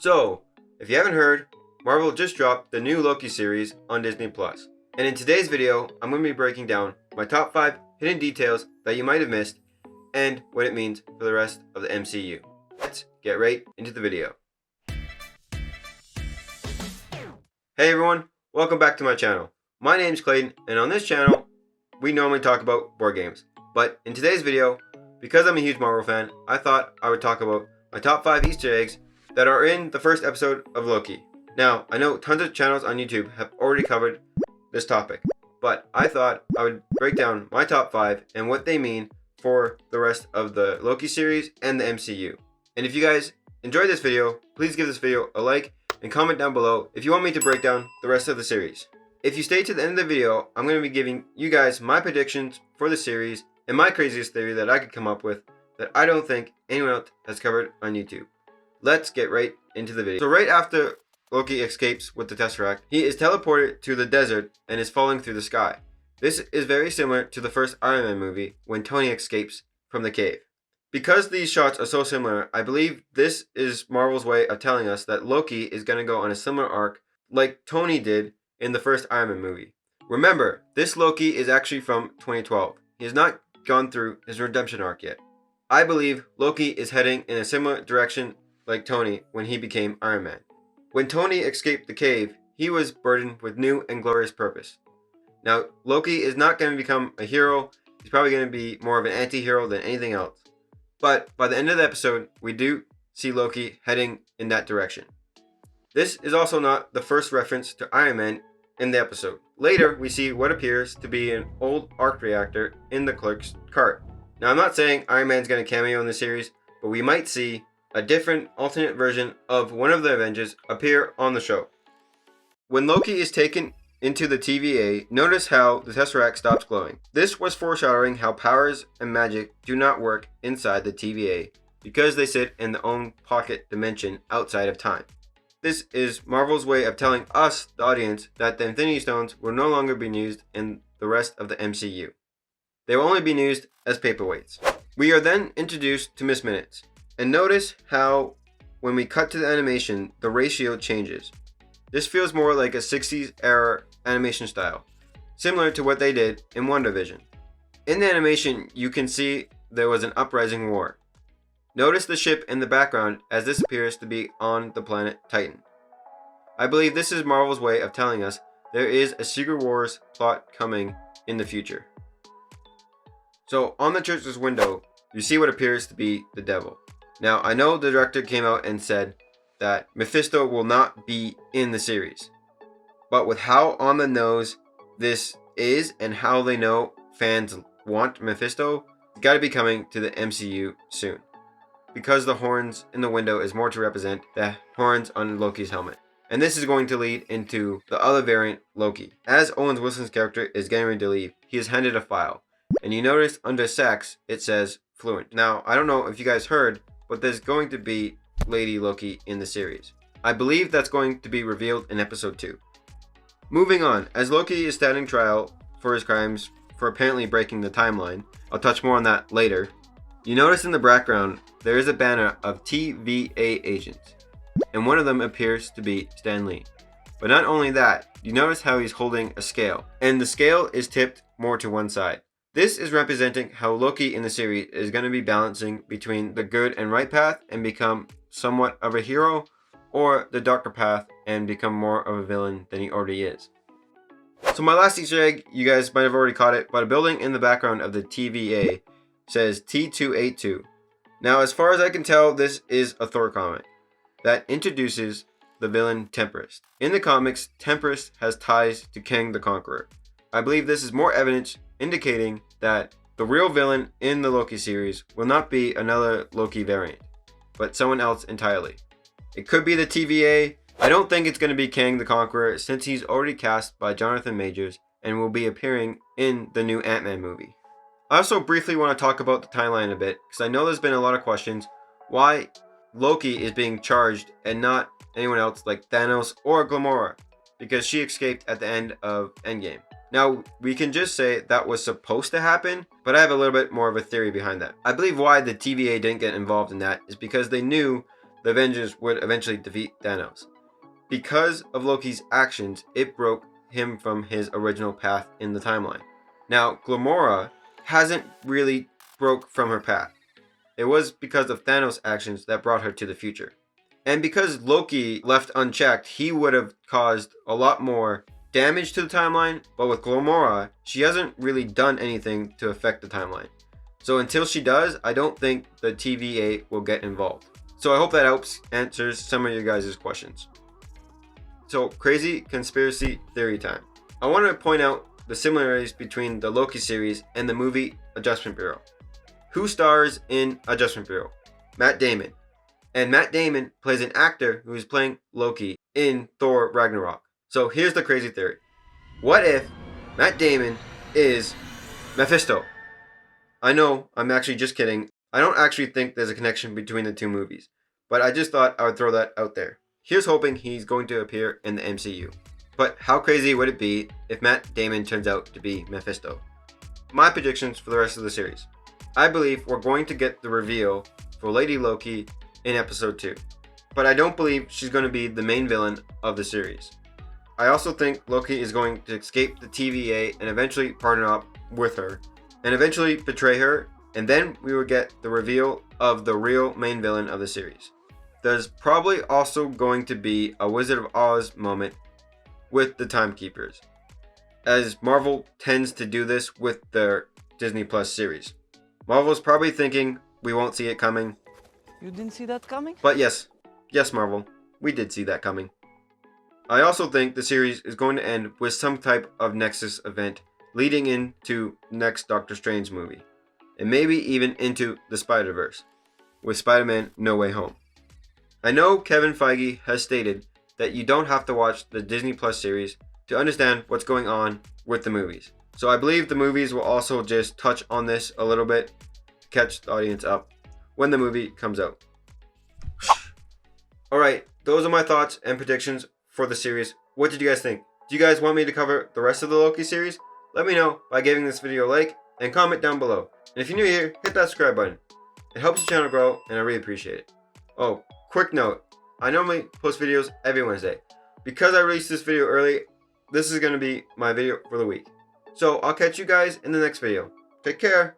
So, if you haven't heard, Marvel just dropped the new Loki series on Disney+. And in today's video, I'm going to be breaking down my top 5 hidden details that you might have missed and what it means for the rest of the MCU. Let's get right into the video. Hey everyone, welcome back to my channel. My name's Clayton, and on this channel, we normally talk about board games. But in today's video, because I'm a huge Marvel fan, I thought I would talk about my top 5 Easter eggs that are in the first episode of Loki. Now, I know tons of channels on YouTube have already covered this topic, but I thought I would break down my top 5 and what they mean for the rest of the Loki series and the MCU. And if you guys enjoyed this video, please give this video a like and comment down below if you want me to break down the rest of the series. If you stay to the end of the video, I'm going to be giving you guys my predictions for the series and my craziest theory that I could come up with that I don't think anyone else has covered on YouTube. Let's get right into the video. So right after Loki escapes with the Tesseract, he is teleported to the desert and is falling through the sky. This is very similar to the first Iron Man movie when Tony escapes from the cave. Because these shots are so similar, I believe this is Marvel's way of telling us that Loki is going to go on a similar arc like Tony did in the first Iron Man movie. Remember, this Loki is actually from 2012. He has not gone through his redemption arc yet. I believe Loki is heading in a similar direction like Tony when he became Iron Man. When Tony escaped the cave, he was burdened with new and glorious purpose. Now, Loki is not going to become a hero. He's probably going to be more of an anti-hero than anything else. But by the end of the episode, we do see Loki heading in that direction. This is also not the first reference to Iron Man in the episode. Later, we see what appears to be an old arc reactor in the clerk's cart. Now, I'm not saying Iron Man's going to cameo in the series, but we might see a different alternate version of one of the Avengers appear on the show. When Loki is taken into the TVA, notice how the Tesseract stops glowing. This was foreshadowing how powers and magic do not work inside the TVA because they sit in their own pocket dimension outside of time. This is Marvel's way of telling us, the audience, that the Infinity Stones will no longer be used in the rest of the MCU. They will only be used as paperweights. We are then introduced to Miss Minutes. And notice how, when we cut to the animation, the ratio changes. This feels more like a 60s era animation style, similar to what they did in WandaVision. In the animation, you can see there was an uprising war. Notice the ship in the background as this appears to be on the planet Titan. I believe this is Marvel's way of telling us there is a Secret Wars plot coming in the future. So on the church's window, you see what appears to be the devil. Now, I know the director came out and said that Mephisto will not be in the series. But with how on the nose this is and how they know fans want Mephisto, it's got to be coming to the MCU soon. Because the horns in the window is more to represent the horns on Loki's helmet. And this is going to lead into the other variant, Loki. As Owen Wilson's character is getting ready to leave, he is handed a file. And you notice under sex, it says fluent. Now, I don't know if you guys heard, but there's going to be Lady Loki in the series. I believe that's going to be revealed in episode 2. Moving on, as Loki is standing trial for his crimes for apparently breaking the timeline, I'll touch more on that later, you notice in the background there is a banner of TVA agents, and one of them appears to be Stan Lee. But not only that, you notice how he's holding a scale, and the scale is tipped more to one side. This is representing how Loki in the series is going to be balancing between the good and right path and become somewhat of a hero, or the darker path and become more of a villain than he already is. So my last Easter egg, you guys might have already caught it, but a building in the background of the TVA says T282. Now, as far as I can tell, this is a Thor comic that introduces the villain Tempest. In the comics, Tempest has ties to Kang the Conqueror. I believe this is more evidence indicating that the real villain in the Loki series will not be another Loki variant, but someone else entirely. It could be the TVA. I don't think it's going to be Kang the Conqueror since he's already cast by Jonathan Majors and will be appearing in the new Ant-Man movie. I also briefly want to talk about the timeline a bit because I know there's been a lot of questions why Loki is being charged and not anyone else like Thanos or Gamora, because she escaped at the end of Endgame. Now, we can just say that was supposed to happen, but I have a little bit more of a theory behind that. I believe why the TVA didn't get involved in that is because they knew the Avengers would eventually defeat Thanos. Because of Loki's actions, it broke him from his original path in the timeline. Now, Gamora hasn't really broke from her path. It was because of Thanos' actions that brought her to the future. And because Loki left unchecked, he would have caused a lot more damage to the timeline, but with Gamora, she hasn't really done anything to affect the timeline. So until she does, I don't think the TVA will get involved. So I hope that helps answers some of your guys' questions. So crazy conspiracy theory time. I want to point out the similarities between the Loki series and the movie Adjustment Bureau. Who stars in Adjustment Bureau? Matt Damon. And Matt Damon plays an actor who is playing Loki in Thor Ragnarok. So here's the crazy theory. What if Matt Damon is Mephisto? I know, I'm actually just kidding. I don't actually think there's a connection between the two movies, but I just thought I would throw that out there. Here's hoping he's going to appear in the MCU. But how crazy would it be if Matt Damon turns out to be Mephisto? My predictions for the rest of the series. I believe we're going to get the reveal for Lady Loki in episode 2. But I don't believe she's going to be the main villain of the series. I also think Loki is going to escape the TVA and eventually partner up with her, and eventually betray her, and then we will get the reveal of the real main villain of the series. There's probably also going to be a Wizard of Oz moment with the Timekeepers, as Marvel tends to do this with their Disney Plus series. Marvel's probably thinking we won't see it coming. You didn't see that coming? But yes, Marvel, we did see that coming. I also think the series is going to end with some type of Nexus event leading into next Doctor Strange movie, and maybe even into the Spider-Verse, with Spider-Man No Way Home. I know Kevin Feige has stated that you don't have to watch the Disney Plus series to understand what's going on with the movies. So I believe the movies will also just touch on this a little bit to catch the audience up when the movie comes out. Alright, those are my thoughts and predictions for the series. What did you guys think? Do you guys want me to cover the rest of the Loki series? Let me know by giving this video a like and comment down below. And if you're new here, hit that subscribe button. It helps the channel grow and I really appreciate it. Oh, quick note. I normally post videos every Wednesday. Because I released this video early, this is going to be my video for the week. So I'll catch you guys in the next video. Take care.